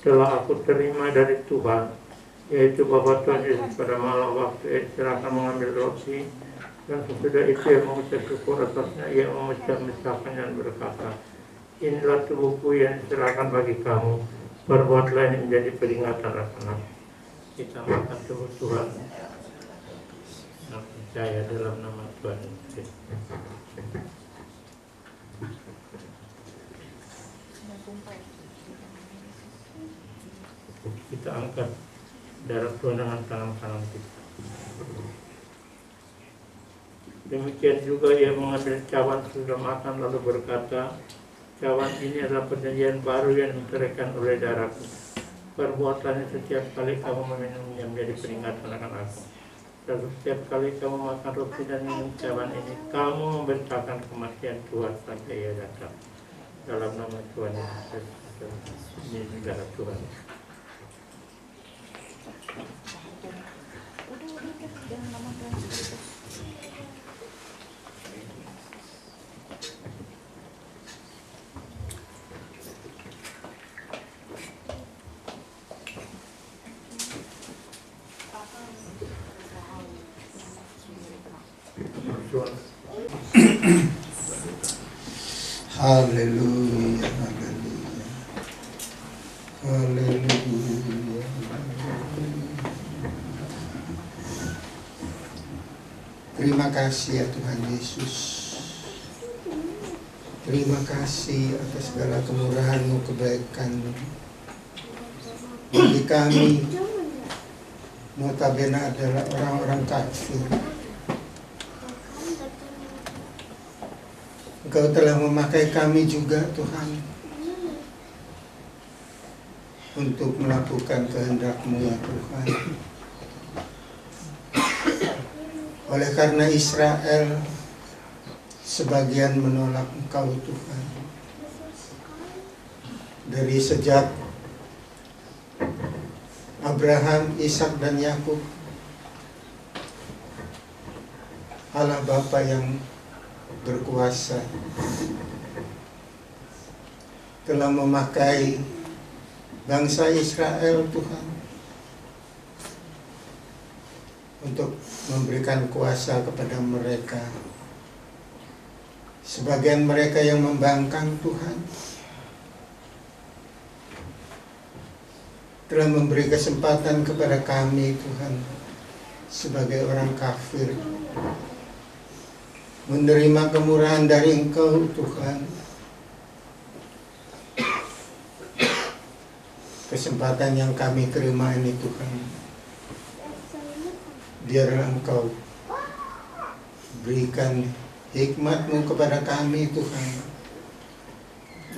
[SPEAKER 2] telah aku terima dari Tuhan, yaitu bahwa Tuhan Yesus pada malam waktu istirahat mengambil roti, dan sesudah itu ia mengucap syukur atasnya, ia memecah-mecahkannya dan berkata, inilah tubuhku yang diserahkan bagi kamu, perbuatlah ini menjadi peringatan akan aku. Kita makan tubuh Tuhan dan percaya dalam nama Tuhan Yesus. Kita angkat darah Tuhan dengan tangan kanan kita. Demikian juga ia mengambil cawan sesudah makan lalu berkata, cawan ini adalah perjanjian baru yang diberikan oleh darahku. Perbuatannya setiap kali kamu meminumnya menjadi peringatan akan aku. Dan setiap kali kamu makan roti dan minum cawan ini, kamu memberitakan kematian Tuhan sampai ia datang. Dalam nama Tuhan Yesus, ini darah Tuhan.
[SPEAKER 5] Haleluya, haleluya, haleluya. Terima kasih ya Tuhan Yesus. Terima kasih atas segala kemurahan-Mu, kebaikan-Mu. Bagi kami, notabene adalah orang-orang kafir, Engkau telah memakai kami juga Tuhan untuk melakukan kehendak-Mu ya Tuhan. Oleh karena Israel sebagian menolak Engkau Tuhan, dari sejak Abraham, Ishak dan Yakub, Allah Bapa yang berkuasa telah memakai bangsa Israel Tuhan untuk memberikan kuasa kepada mereka. Sebagian mereka yang membangkang Tuhan telah memberi kesempatan kepada kami Tuhan sebagai orang kafir menerima kemurahan dari Engkau Tuhan. Kesempatan yang kami terima ini Tuhan, biarlah Engkau berikan hikmat-Mu kepada kami Tuhan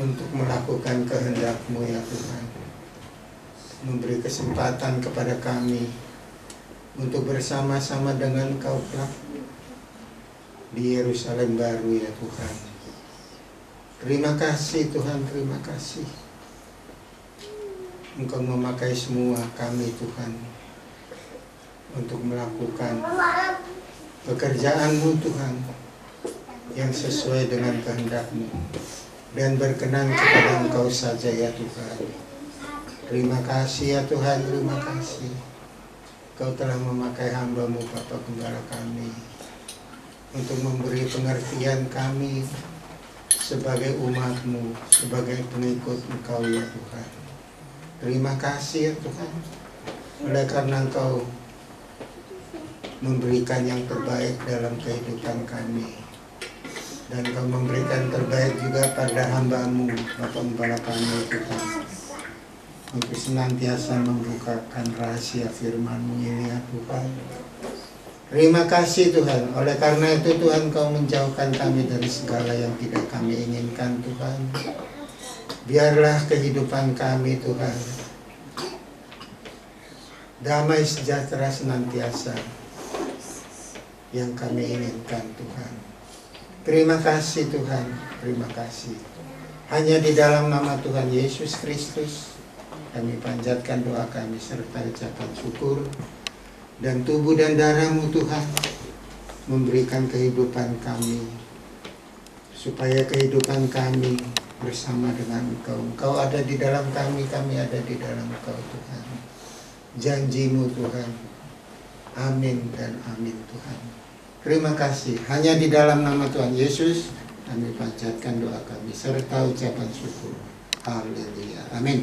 [SPEAKER 5] untuk melakukan kehendak-Mu ya Tuhan. Memberi kesempatan kepada kami untuk bersama-sama dengan Engkau kelak di Yerusalem baru ya Tuhan. Terima kasih Tuhan, terima kasih. Engkau memakai semua kami Tuhan untuk melakukan pekerjaan-Mu Tuhan yang sesuai dengan kehendak-Mu dan berkenan kepada Engkau saja ya Tuhan. Terima kasih ya Tuhan, terima kasih. Engkau telah memakai hamba-Mu Bapa Gembala kami untuk memberi pengertian kami sebagai umat-Mu, sebagai pengikut Engkau ya Tuhan. Terima kasih ya Tuhan, oleh karena Engkau memberikan yang terbaik dalam kehidupan kami, dan Engkau memberikan terbaik juga pada hamba-Mu, Bapa Gembala kami Tuhan, untuk senantiasa membukakan rahasia firman-Mu ini ya Tuhan. Terima kasih Tuhan, oleh karena itu Tuhan Kau menjauhkan kami dari segala yang tidak kami inginkan Tuhan. Biarlah kehidupan kami Tuhan damai sejahtera senantiasa yang kami inginkan Tuhan. Terima kasih Tuhan, terima kasih. Hanya di dalam nama Tuhan Yesus Kristus kami panjatkan doa kami serta ucapan syukur. Dan tubuh dan darah-Mu Tuhan memberikan kehidupan kami, supaya kehidupan kami bersama dengan Engkau. Engkau ada di dalam kami ada di dalam Engkau Tuhan. Janji-Mu Tuhan, amin dan amin Tuhan. Terima kasih. Hanya di dalam nama Tuhan Yesus kami panjatkan doa kami serta ucapan syukur. Haleluya, amin.